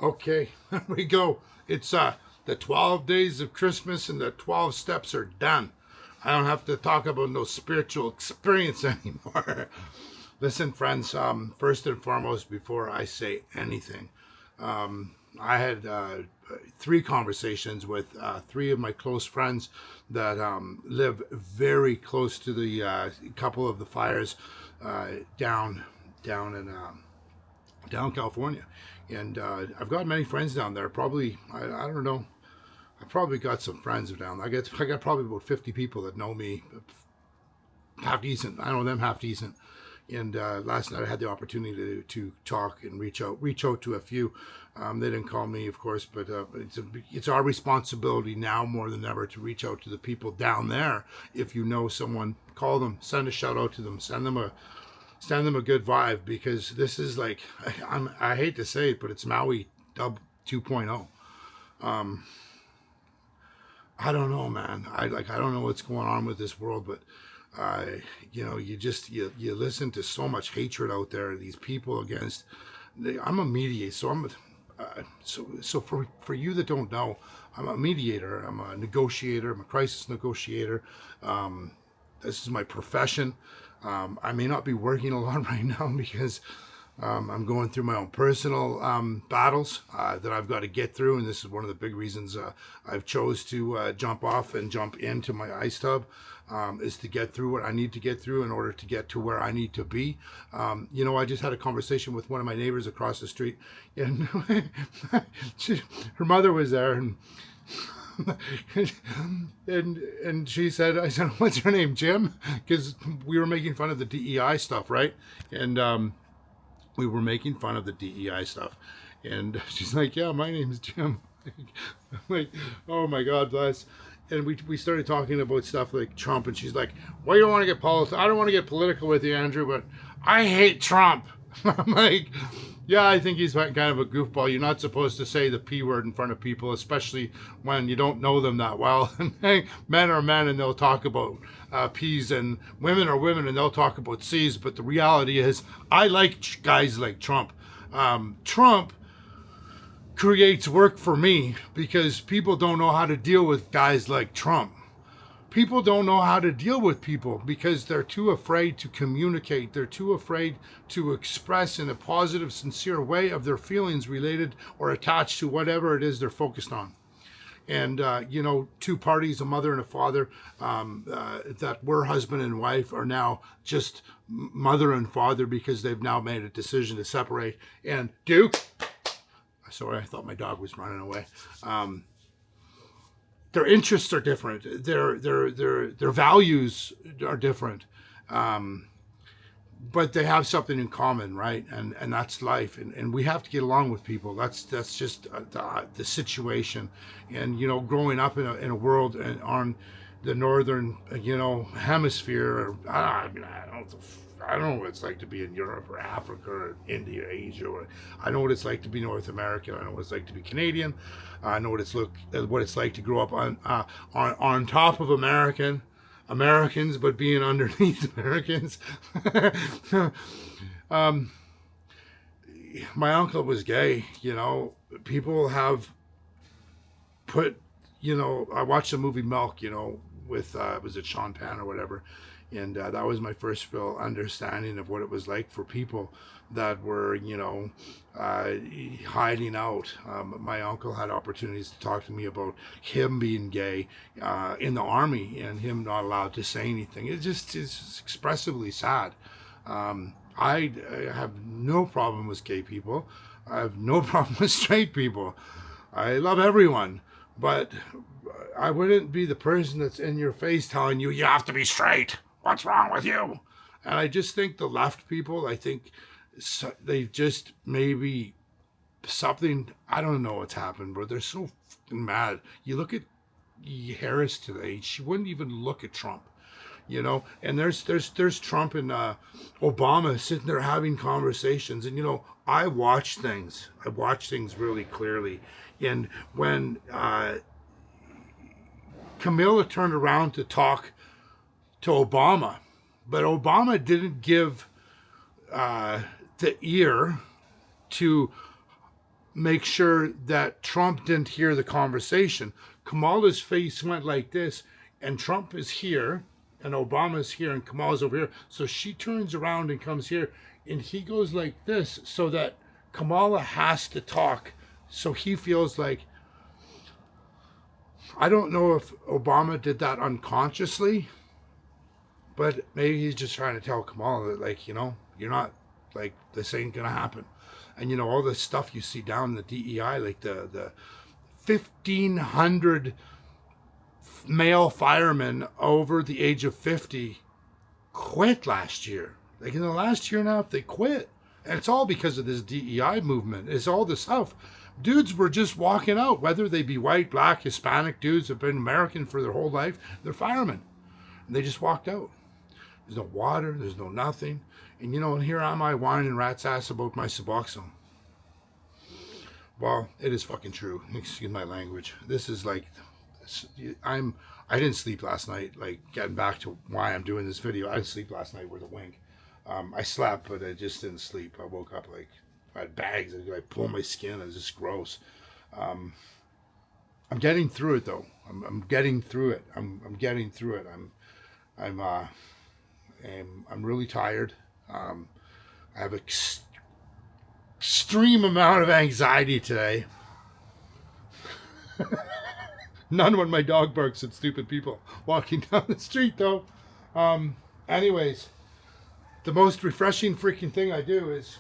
Okay, here we go. It's the 12 days of Christmas and the 12 steps are done. I don't have to talk about no spiritual experience anymore. Listen, friends, first and foremost, before I say anything, I had three conversations with three of my close friends that live very close to the couple of the fires uh, down down in down California, and I've got many friends down there. Probably, I don't know. I probably got some friends down there. I got probably about 50 people that know me half decent. I know them half decent. And last night I had the opportunity to talk and reach out to a few. They didn't call me, of course, but it's our responsibility now more than ever to reach out to the people down there. If you know someone, call them, send a shout out to them, send them a good vibe, because this is like I hate to say it, but it's Maui Dub 2.0. I don't know, man. I don't know what's going on with this world, but uh, you listen to so much hatred out there. These people against. I'm a mediator, so for you that don't know, I'm a mediator. I'm a negotiator. I'm a crisis negotiator. This is my profession. I may not be working a lot right now because I'm going through my own personal battles that I've got to get through, and this is one of the big reasons I've chose to jump off and jump into my ice tub, is to get through what I need to get through in order to get to where I need to be. I just had a conversation with one of my neighbors across the street, and her mother was there, and and she said, I said, "What's her name, Jim?" Because we were making fun of the DEI stuff, right? And we were making fun of the DEI stuff, and she's like, "Yeah, my name's Jim." I'm like, "Oh my God, bless." And we started talking about stuff like Trump, and she's like, "Well, you don't want to get political. I don't want to get political with you, Andrew, but I hate Trump." I'm like, "Yeah, I think he's kind of a goofball. You're not supposed to say the P word in front of people, especially when you don't know them that well. Men are men and they'll talk about P's, and women are women and they'll talk about C's. But the reality is, I like guys like Trump. Trump creates work for me because people don't know how to deal with guys like Trump. People don't know how to deal with people because they're too afraid to communicate. They're too afraid to express in a positive, sincere way of their feelings related or attached to whatever it is they're focused on. And two parties, a mother and a father, that were husband and wife, are now just mother and father because they've now made a decision to separate. And Duke, sorry, I thought my dog was running away. Their interests are different. Their values are different, but they have something in common, right? And that's life. And we have to get along with people. That's just the situation. And growing up in a world on the northern hemisphere, I don't know what it's like to be in Europe or Africa or India, Asia. I know what it's like to be North American. I know what it's like to be Canadian. I know what it's like to grow up on top of Americans, but being underneath Americans. My uncle was gay. People have put. I watched the movie Milk. With was it Sean Penn or whatever, and that was my first real understanding of what it was like for people that were hiding out. My uncle had opportunities to talk to me about him being gay in the army and him not allowed to say anything. It's just expressively sad. I have no problem with gay people. I have no problem with straight people. I love everyone, but I wouldn't be the person that's in your face telling you you have to be straight. What's wrong with you? And I just think the left people, I think they've just maybe something, I don't know what's happened, but they're so fucking mad. You look at Harris today, she wouldn't even look at Trump. And there's Trump and Obama sitting there having conversations, and I watch things really clearly. And when Camilla turned around to talk to Obama, but Obama didn't give the ear to make sure that Trump didn't hear the conversation. Kamala's face went like this, and Trump is here, and Obama's here, and Kamala's over here. So she turns around and comes here, and he goes like this, so that Kamala has to talk. So he feels like, I don't know if Obama did that unconsciously, but maybe he's just trying to tell Kamala that, like, you know, you're not, like, this ain't gonna happen. And, you know, all this stuff you see down in the DEI, like the 1,500 male firemen over the age of 50 quit last year. Like, in the last year and a half, they quit. And it's all because of this DEI movement. It's all the stuff. Dudes were just walking out, whether they be white, black, Hispanic dudes have been American for their whole life. They're firemen. And they just walked out. There's no water. There's no nothing. And, you know, and here am I whining rat's ass about my Suboxone. Well, it is fucking true. Excuse my language. This is like, I didn't sleep last night. Like, getting back to why I'm doing this video, I didn't sleep last night with a wink. I slept, but I just didn't sleep. I woke up like, I had bags. I pulled my skin. It was just gross. I'm getting through it though. I'm getting through it. I'm getting through it. I'm really tired. I have extreme amount of anxiety today. None when my dog barks at stupid people walking down the street though. Anyways, the most refreshing freaking thing I do is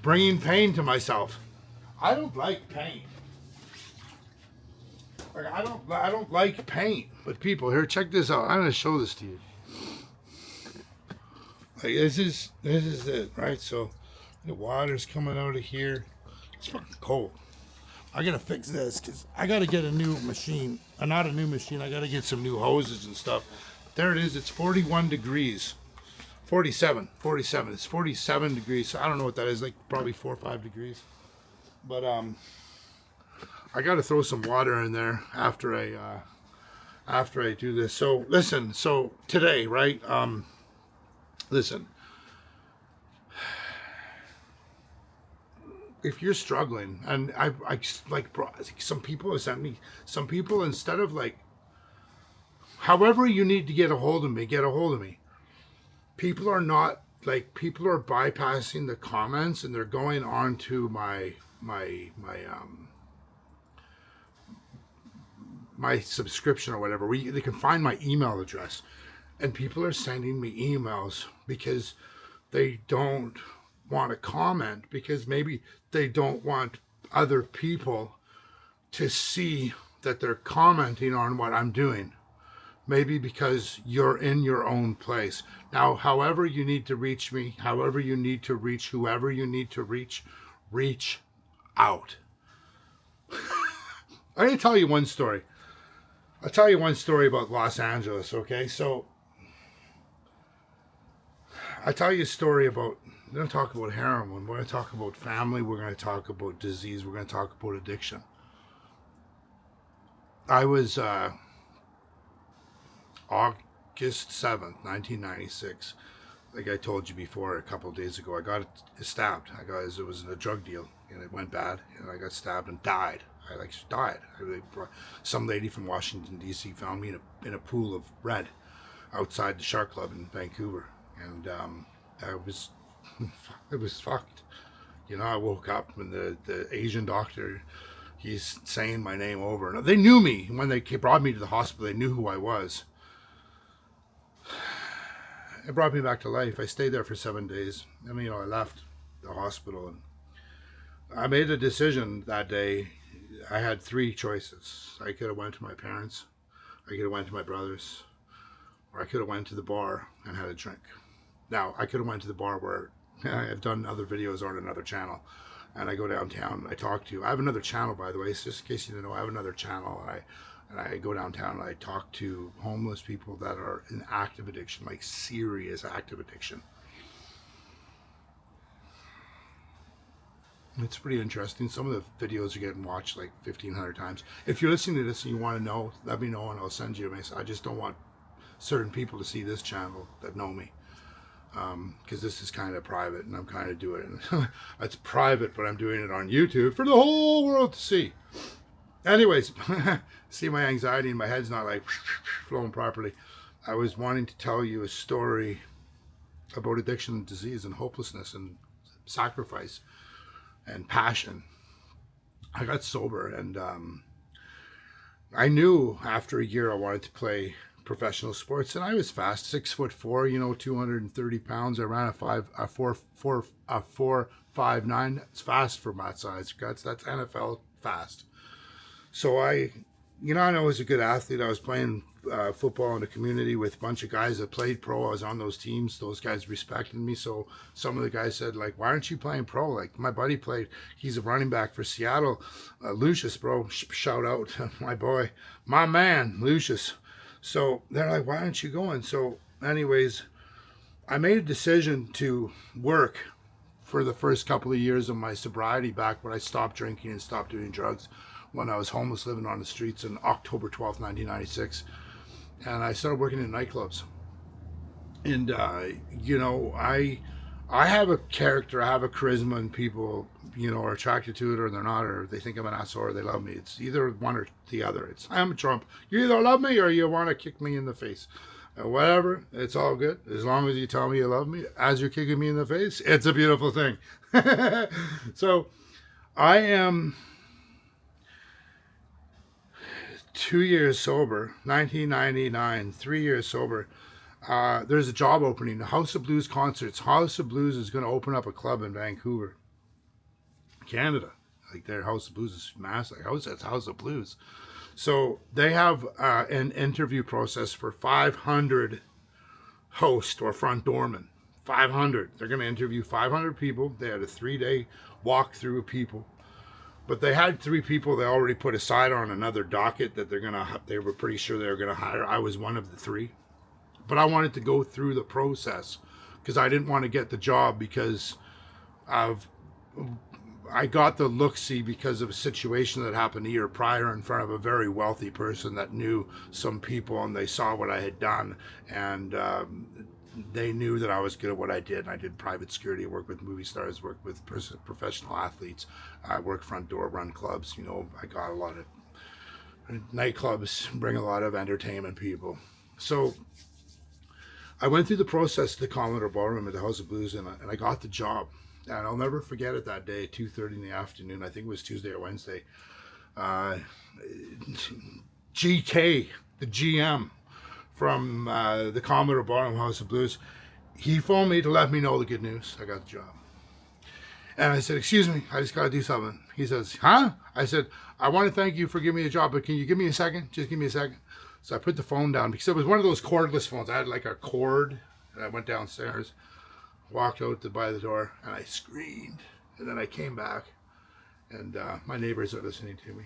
bringing pain to myself. I don't like pain. Like, I don't like pain. But people, here, check this out. I'm gonna show this to you. Like, this is it, right? So the water's coming out of here. It's fucking cold. I gotta fix this because I gotta get a new machine. Not a new machine. I gotta get some new hoses and stuff. There it is. It's 41 degrees. 47. It's 47 degrees. So I don't know what that is. Like probably 4 or 5 degrees. But I gotta throw some water in there after I do this. So listen. So today, right? Listen. If you're struggling, and I like, bro, some people have sent me, some people, instead of like, however you need to get a hold of me, get a hold of me. People are not, like, people are bypassing the comments and they're going on to my subscription or whatever, where they can find my email address. And people are sending me emails because they don't want to comment, because maybe they don't want other people to see that they're commenting on what I'm doing. Maybe because you're in your own place. Now, however you need to reach me, however you need to reach whoever you need to reach out. I'm going to tell you one story. I'll tell you one story about Los Angeles, okay? So, I'll tell you a story about, we're going to talk about heroin, we're going to talk about family, we're going to talk about disease, we're going to talk about addiction. I was August 7th, 1996. Like I told you before, a couple of days ago, I got stabbed. It was a drug deal, and it went bad, and I got stabbed and died. I died. Some lady from Washington, D.C. found me in a pool of red outside the Shark Club in Vancouver, and it was fucked. You know, I woke up and the Asian doctor, he's saying my name over. And they knew me when they brought me to the hospital. They knew who I was. It brought me back to life. I stayed there for 7 days. I mean, you know, I left the hospital and I made a decision that day. I had 3 choices. I could have went to my parents, I could have went to my brothers, or I could have went to the bar and had a drink. Now, I could have went to the bar where I've done other videos on another channel, and I go downtown and I talk to you. I have another channel, by the way, so just in case you didn't know, I have another channel, and I go downtown and I talk to homeless people that are in active addiction, like serious active addiction. It's pretty interesting. Some of the videos are getting watched like 1,500 times. If you're listening to this and you want to know, let me know and I'll send you a message. I just don't want certain people to see this channel that know me. because this is kind of private and I'm kind of doing it. It's private, but I'm doing it on YouTube for the whole world to see. Anyways, see, my anxiety in my head's not like flowing properly. I was wanting to tell you a story about addiction and disease and hopelessness and sacrifice and passion. I got sober, and I knew after a year I wanted to play professional sports, and I was fast, 6'4", 230 pounds. I ran a 4.59. It's fast for my size. That's NFL fast. So I was a good athlete. I was playing football in the community with a bunch of guys that played pro. I was on those teams. Those guys respected me. So some of the guys said, like, why aren't you playing pro? Like, my buddy played. He's a running back for Seattle. Lucius, bro, shout out my boy, my man, Lucius. So they're like, why aren't you going? So anyways, I made a decision to work for the first couple of years of my sobriety back when I stopped drinking and stopped doing drugs, when I was homeless living on the streets in October 12th, 1996. And I started working in nightclubs. And, I have a character, I have a charisma, and people, are attracted to it or they're not, or they think I'm an asshole or they love me. It's either one or the other. I'm a Trump. You either love me or you want to kick me in the face. Whatever, it's all good. As long as you tell me you love me as you're kicking me in the face, it's a beautiful thing. So I am 2 years sober, 1999, 3 years sober. There's a job opening, the House of Blues concerts. House of Blues is going to open up a club in Vancouver, Canada. Like, their House of Blues is massive. It's House of Blues. So they have an interview process for 500 hosts or front doormen. 500. They're going to interview 500 people. They had a 3-day walkthrough of people. But they had 3 people they already put aside on another docket that they were pretty sure they were going to hire. I was one of the 3. But I wanted to go through the process because I didn't want to get the job because I got the look-see because of a situation that happened a year prior in front of a very wealthy person that knew some people, and they saw what I had done, and they knew that I was good at what I did. And I did private security, work with movie stars, work with professional athletes. I work front door, run clubs. I got a lot of nightclubs, bring a lot of entertainment people. So I went through the process at the Commodore Ballroom at the House of Blues, and I got the job. And I'll never forget it that day, 2:30 in the afternoon. I think it was Tuesday or Wednesday. GK, the GM from the Commodore Ballroom House of Blues, he phoned me to let me know the good news. I got the job. And I said, excuse me, I just got to do something. He says, huh? I said, I want to thank you for giving me a job, but can you give me a second? Just give me a second. So I put the phone down because it was one of those cordless phones. I had like a cord, and I went downstairs, walked out by the door, and I screamed. And then I came back, and my neighbors are listening to me.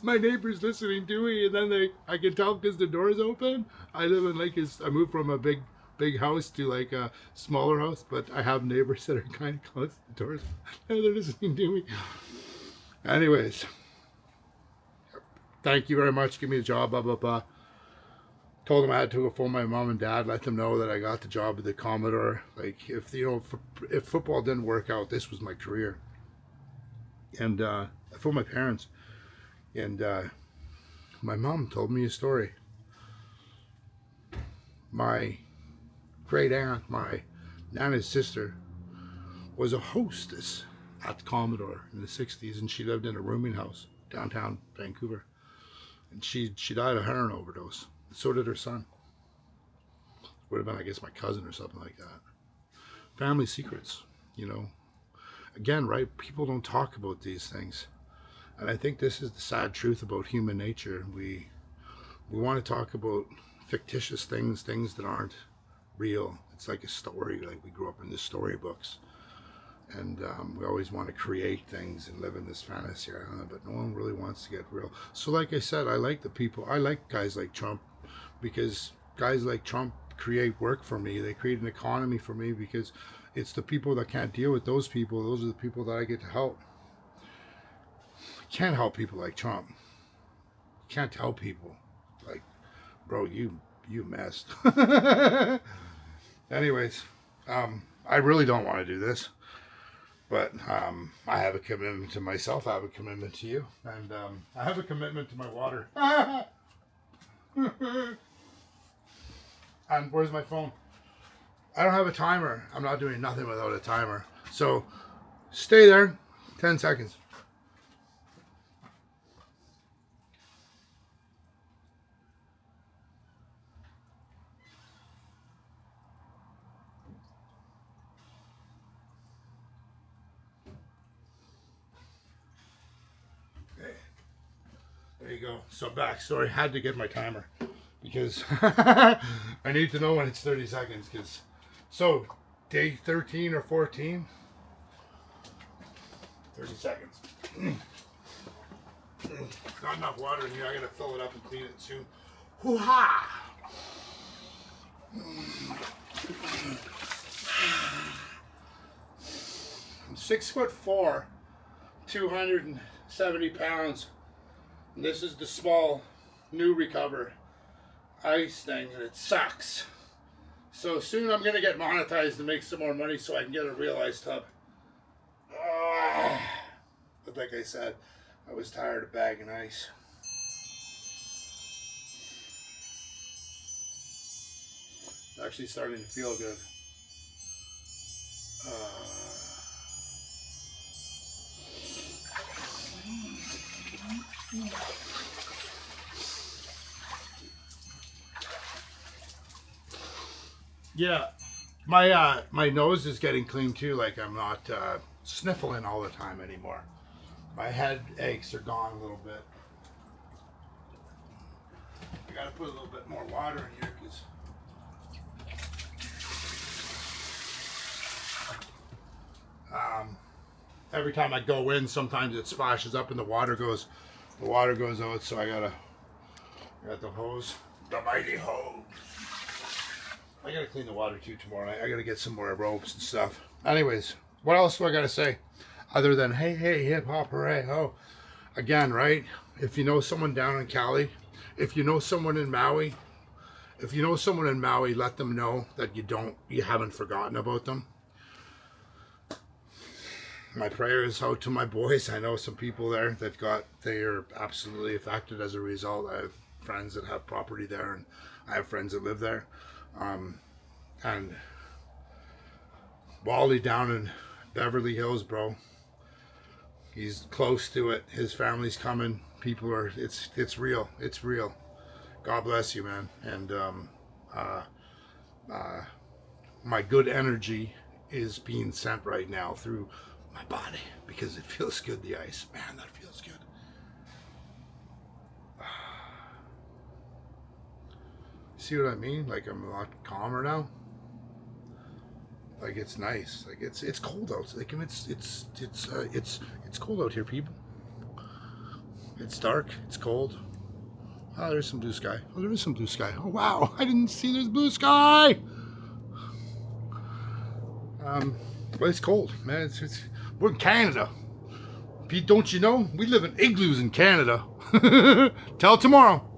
My neighbors listening to me, and then I can tell because the door's open. I live in I moved from a big house to like a smaller house, but I have neighbors that are kind of close to the doors, and they're listening to me. Anyways, thank you very much. Give me a job, blah, blah, blah. Told them I had to go phone my mom and dad, let them know that I got the job at the Commodore. Like, if football didn't work out, this was my career. And I phoned my parents. And my mom told me a story. My great aunt, my Nana's sister, was a hostess at the Commodore in the 60s, and she lived in a rooming house downtown Vancouver. And she died of heroin overdose. So did her son. Would have been, I guess, my cousin or something like that. Family secrets, Again, right? People don't talk about these things. And I think this is the sad truth about human nature. We want to talk about fictitious things that aren't real. It's like a story. Like, we grew up in the storybooks. And we always want to create things and live in this fantasy, but no one really wants to get real. So like I said, I like guys like Trump, because guys like Trump create work for me. They create an economy for me, because it's the people that can't deal with those people. Those are the people that I get to help. You can't help people like Trump. You can't tell people, like, bro, you You messed. Anyways, I really don't want to do this, but I have a commitment to myself. I have a commitment to you, and I have a commitment to my water. And where's my phone? I don't have a timer. I'm not doing nothing without a timer. So stay there. 10 seconds. Okay. There you go. So backstory. Had to get my timer because I need to know when it's 30 seconds. Because so day 13 or 14. 30 seconds. Not enough water in here. I gotta fill it up and clean it soon. Hoo-ha! I'm 6'4", 270 pounds. And this is the small new Recover ice thing, and it sucks. So soon I'm gonna get monetized to make some more money so I can get a real ice tub. But like I said, I was tired of bagging ice. It's actually starting to feel good. Yeah, my nose is getting clean too. Like I'm not sniffling all the time anymore. My head aches are gone a little bit. I gotta put a little bit more water in here because every time I go in, sometimes it splashes up and the water goes out. So I got the hose, the mighty hose. I gotta clean the water too tomorrow night. I gotta get some more ropes and stuff. Anyways, what else do I gotta say? Other than, hey, hip hop, hooray, ho. Again, right? If you know someone down in Cali, if you know someone in Maui, let them know that you haven't forgotten about them. My prayers out to my boys. I know some people there they are absolutely affected as a result. I have friends that have property there, and I have friends that live there. And Wally down in Beverly Hills, bro. He's close to it. His family's coming. People are. It's real. It's real. God bless you, man. And my good energy is being sent right now through my body because it feels good. The ice, man, that feels good. See what I mean? Like I'm a lot calmer now. Like it's nice. Like it's cold out. Like it's cold out here, people. It's dark. It's cold. Oh, there's some blue sky. Oh, there is some blue sky. Oh wow, I didn't see there's blue sky. But it's cold, man. We're in Canada. Pete, don't you know? We live in igloos in Canada. Till tomorrow.